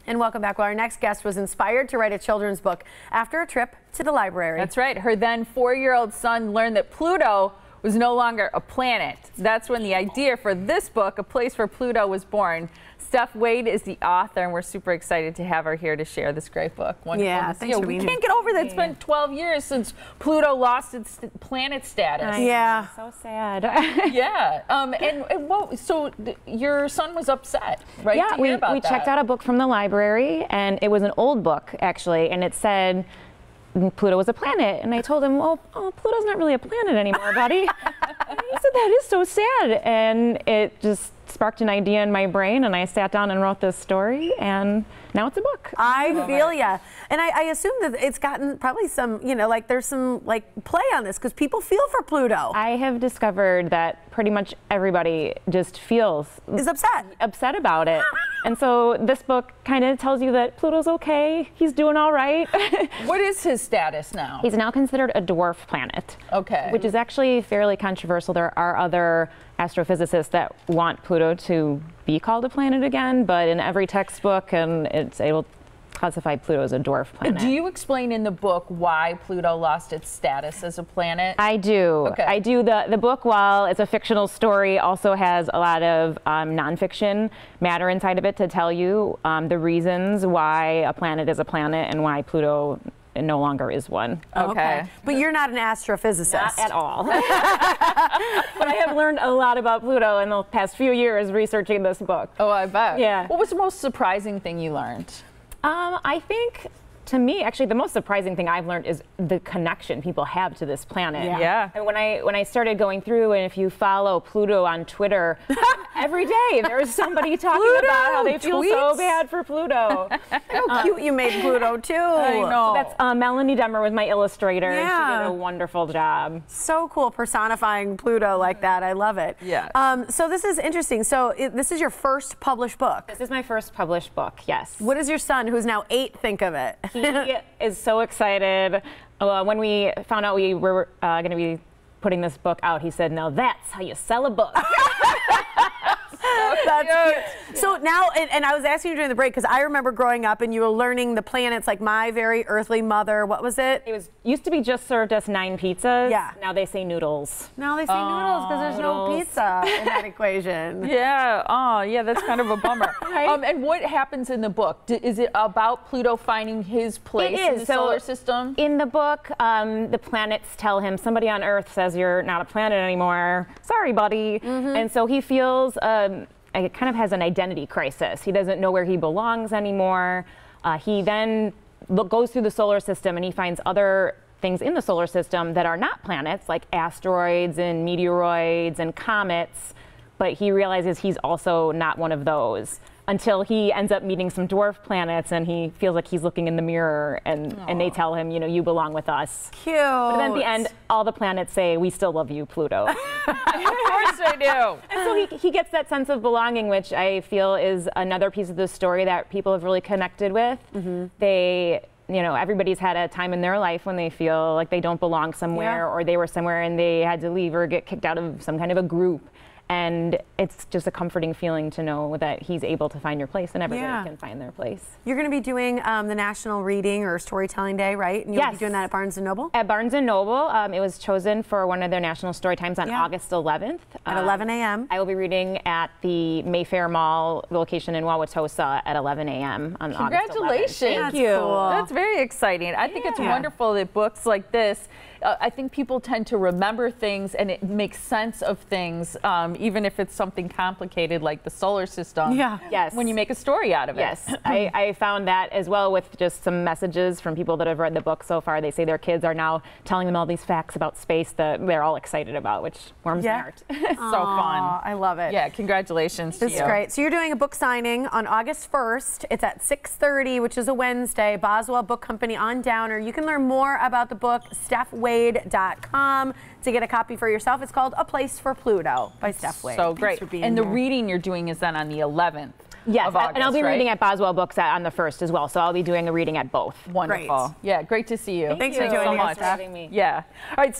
And welcome back. Well, our next guest was inspired to write a children's book after a trip to the library. That's right. Her then 4-year-old son learned that Pluto was no longer a planet. That's when the idea for this book, A Place for Pluto, was born. Stef Wade is the author, and we're super excited to have her here to share this great book. Wonderful. Yeah, thanks for being here. We can't get over that. It's been 12 years since Pluto lost its planet status. Yeah. So sad. Yeah. So your son was upset, right? Yeah, we checked out a book from the library, and it was an old book, actually, and it said Pluto was a planet. And I told him, oh, Pluto's not really a planet anymore, buddy. And he said, that is so sad. And it just sparked an idea in my brain, and I sat down and wrote this story, and now it's a book. I feel ya. And I assume that it's gotten probably some, like there's some play on this because people feel for Pluto. I have discovered that pretty much everybody just is upset about it. And so this book kind of tells you that Pluto's okay. He's doing all right. What is his status now? He's now considered a dwarf planet. Okay. Which is actually fairly controversial. There are other astrophysicists that want Pluto to be called a planet again, but in every textbook, and it's able to classify Pluto as a dwarf planet. Do you explain in the book why Pluto lost its status as a planet? I do. Okay. I do. The book, while it's a fictional story, also has a lot of nonfiction matter inside of it to tell you the reasons why a planet is a planet and why Pluto no longer is one. Okay. But you're not an astrophysicist. Not at all. But I have learned a lot about Pluto in the past few years researching this book. Oh, I bet. Yeah. What was the most surprising thing you learned? I think, to me, actually, the most surprising thing I've learned is the connection people have to this planet. Yeah. And when I started going through, and if you follow Pluto on Twitter, every day there's somebody talking about how they feel so bad for Pluto. How cute you made Pluto, too. I know. So that's Melanie Demmer was my illustrator. Yeah. She did a wonderful job. So cool personifying Pluto like that. I love it. Yeah. So this is interesting. So this is your first published book. This is my first published book, yes. What does your son, who's now 8, think of it? He is so excited. When we found out we were going to be putting this book out, he said, "Now that's how you sell a book." That's cute. So now, and I was asking you during the break because I remember growing up and you were learning the planets like My Very Earthly Mother. What was it? It used to be just served us 9 pizzas. Yeah. Now they say noodles. Now they say noodles because there's no pizza in that equation. Yeah. Oh, yeah. That's kind of a bummer. Right? And what happens in the book? Is it about Pluto finding his place in the solar system? In the book, the planets tell him, somebody on Earth says you're not a planet anymore. Sorry, buddy. And so he feels it kind of has an identity crisis. He doesn't know where he belongs anymore. He then goes through the solar system and he finds other things in the solar system that are not planets, like asteroids and meteoroids and comets, but he realizes he's also not one of those until he ends up meeting some dwarf planets and he feels like he's looking in the mirror and they tell him, you belong with us. Cute. But then at the end, all the planets say, we still love you, Pluto. Of course they do. And so he gets that sense of belonging, which I feel is another piece of the story that people have really connected with. They, everybody's had a time in their life when they feel like they don't belong somewhere or they were somewhere and they had to leave or get kicked out of some kind of a group. And it's just a comforting feeling to know that he's able to find your place and everybody can find their place. You're going to be doing the National Reading or Storytelling Day, right? And you'll be doing that at Barnes & Noble? At Barnes & Noble. It was chosen for one of their national story times on August 11th. At 11 a.m. I will be reading at the Mayfair Mall location in Wauwatosa at 11 a.m. on August 11th. Congratulations. Thank you. Cool. That's very exciting. I think it's wonderful that books like this, I think people tend to remember things and it makes sense of things, even if it's something complicated like the solar system. Yeah. Yes. When you make a story out of it. Yes. I found that as well with just some messages from people that have read the book so far. They say their kids are now telling them all these facts about space that they're all excited about, which warms my heart. So fun. I love it. Yeah, congratulations to you. This is great. So you're doing a book signing on August 1st. It's at 6:30, which is a Wednesday. Boswell Book Company on Downer. You can learn more about the book, StefWade.com, to get a copy for yourself. It's called A Place for Pluto by Stef Wade. So great. And the here. reading you're doing is then on the 11th. Yes, of August, and I'll be right? reading at Boswell Books on the 1st as well, so I'll be doing a reading at both. Wonderful. Great. Yeah, great to see you. Thanks for joining us, so much. Stef. Me. Yeah. All right.